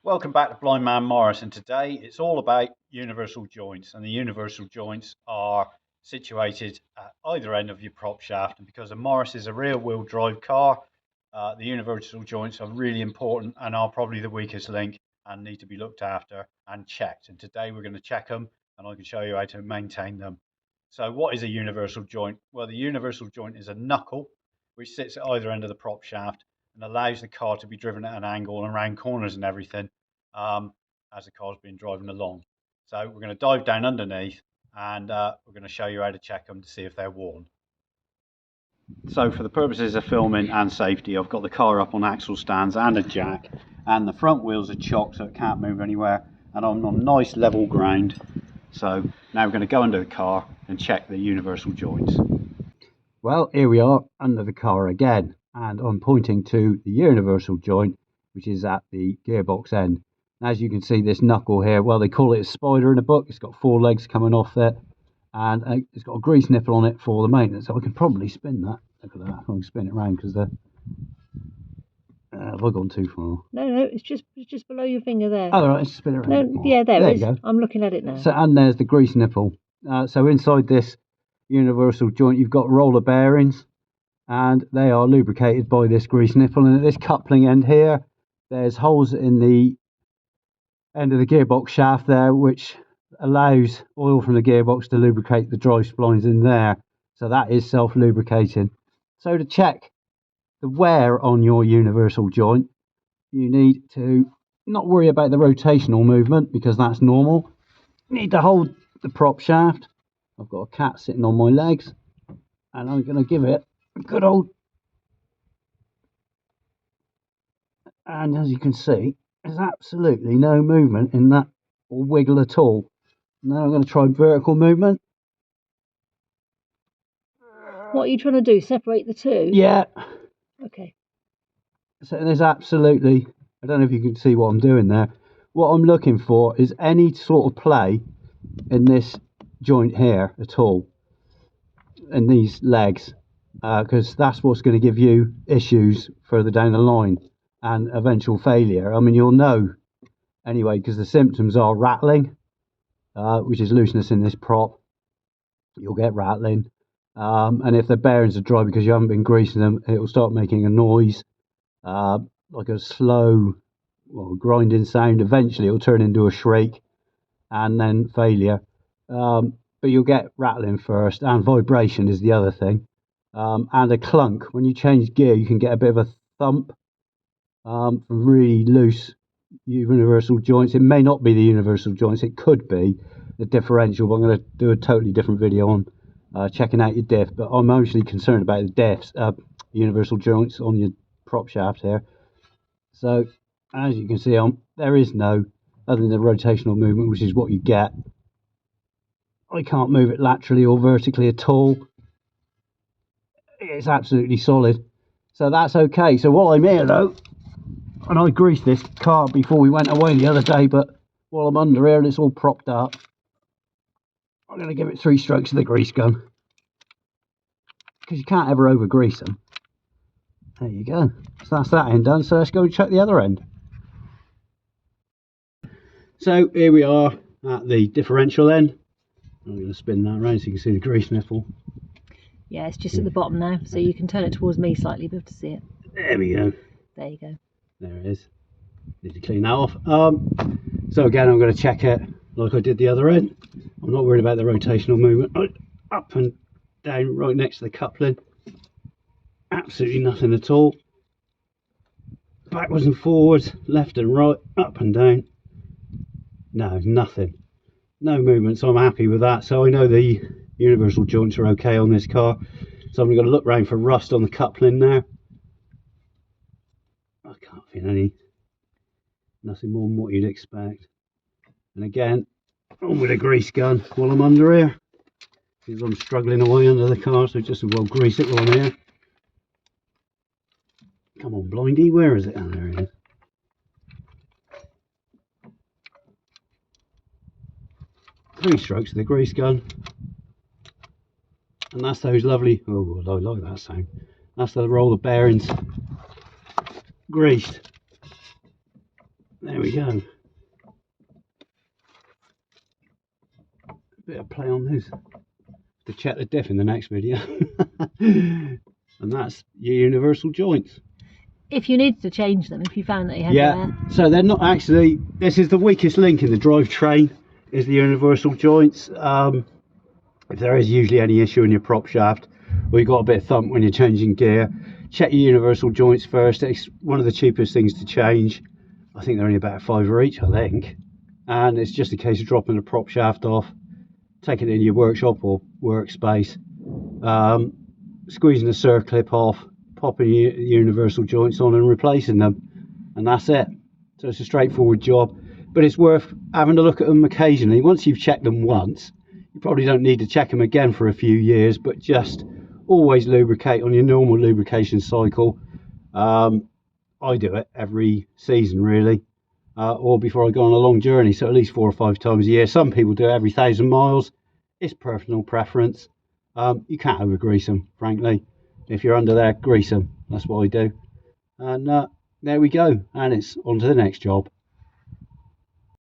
Welcome back to Blind Man Morris, and today it's all about universal joints. And the universal joints are situated at either end of your prop shaft. And because the Morris is a rear-wheel drive car, the universal joints are really important and are probably the weakest link and need to be looked after and checked. And today we're going to check them, and I can show you how to maintain them. So what is a universal joint? Well, the universal joint is a knuckle which sits at either end of the prop shaft and allows the car to be driven at an angle and around corners and everything as the car's been driving along. So we're going to dive down underneath and we're going to show you how to check them to see if they're worn. So for the purposes of filming and safety, I've got the car up on axle stands and a jack, and the front wheels are chocked so it can't move anywhere, and I'm on nice level ground. So now we're going to go under the car and check the universal joints. Well, here we are under the car again, and I'm pointing to the universal joint, which is at the gearbox end. And as you can see, this knuckle here, well, they call it a spider in a book. It's got 4 legs coming off there, and it's got a grease nipple on it for the maintenance. So I can probably spin that. Look at that. I can spin it around because the have I gone too far? No, it's just below your finger there. Oh, right, let's spin it around. No, yeah, there it is. You go. I'm looking at it now. So, and there's the grease nipple. So inside this universal joint, you've got roller bearings, and they are lubricated by this grease nipple. And at this coupling end here, there's holes in the end of the gearbox shaft there, which allows oil from the gearbox to lubricate the drive splines in there. So that is self-lubricating. So to check the wear on your universal joint, you need to not worry about the rotational movement because that's normal. You need to hold the prop shaft. I've got a cat sitting on my legs, and I'm going to give it a good old, and as you can see, there's absolutely no movement in that or wiggle at all. Now I'm going to try vertical movement. What are you trying to do? Separate the two? Yeah. Okay. So there's absolutely, I don't know if you can see what I'm doing there. What I'm looking for is any sort of play in this joint here at all, in these legs, because that's what's going to give you issues further down the line and eventual failure. I mean, you'll know anyway because the symptoms are rattling, which is looseness in this prop. You'll get rattling, and if the bearings are dry because you haven't been greasing them, it will start making a noise, like a slow, grinding sound. Eventually it will turn into a shriek and then failure, but you'll get rattling first, and vibration is the other thing, and a clunk. When you change gear, you can get a bit of a thump from really loose universal joints. It may not be the universal joints, it could be the differential, but I'm going to do a totally different video on checking out your diff. But I'm mostly concerned about the diffs, universal joints on your prop shaft here. So as you can see, there is no, other than the rotational movement, which is what you get. I can't move it laterally or vertically at all. It's absolutely solid, so that's okay. So while I'm here though, and I greased this car before we went away the other day, but while I'm under here and it's all propped up, I'm going to give it 3 strokes of the grease gun, because you can't ever over grease them. There you go. So that's that end done. So let's go and check the other end. So here we are at the differential end. I'm going to spin that around so you can see the grease nipple. Yeah, it's just at the bottom now, so you can turn it towards me slightly, be able to see it. There we go. There you go. There it is. Need to clean that off. So again, I'm going to check it like I did the other end. I'm not worried about the rotational movement. Up and down right next to the coupling. Absolutely nothing at all. Backwards and forwards, left and right, up and down. No, nothing. No movement, so I'm happy with that. So I know the universal joints are okay on this car. So I'm going to look around for rust on the coupling now. I can't feel nothing more than what you'd expect. And again, on with a grease gun while I'm under here, because I'm struggling away under the car, so just as well grease it while I'm here. Come on, blindy, where is it? Oh, there it is. Three strokes of the grease gun, and that's those lovely, oh, I like that sound, that's the roller bearings greased. There we go. Bit of play on this to check the diff in the next video. And that's your universal joints. If you needed to change them, if you found that you had Yeah, so they're not actually, this is the weakest link in the drivetrain, is the universal joints. If there is usually any issue in your prop shaft, or you've got a bit of thump when you're changing gear, check your universal joints first. It's one of the cheapest things to change. I think they're only about £5 each, I think. And it's just a case of dropping the prop shaft off, taking it in your workshop or workspace, squeezing the circlip off, popping your universal joints on and replacing them, and that's it. So it's a straightforward job, but it's worth having a look at them occasionally. Once you've checked them once, you probably don't need to check them again for a few years, but just always lubricate on your normal lubrication cycle. I do it every season really, or before I go on a long journey, so at least 4 or 5 times a year. Some people do it every 1,000 miles. It's personal preference. You can't over grease them, frankly. If you're under there, grease them. That's what I do. And there we go, and it's on to the next job.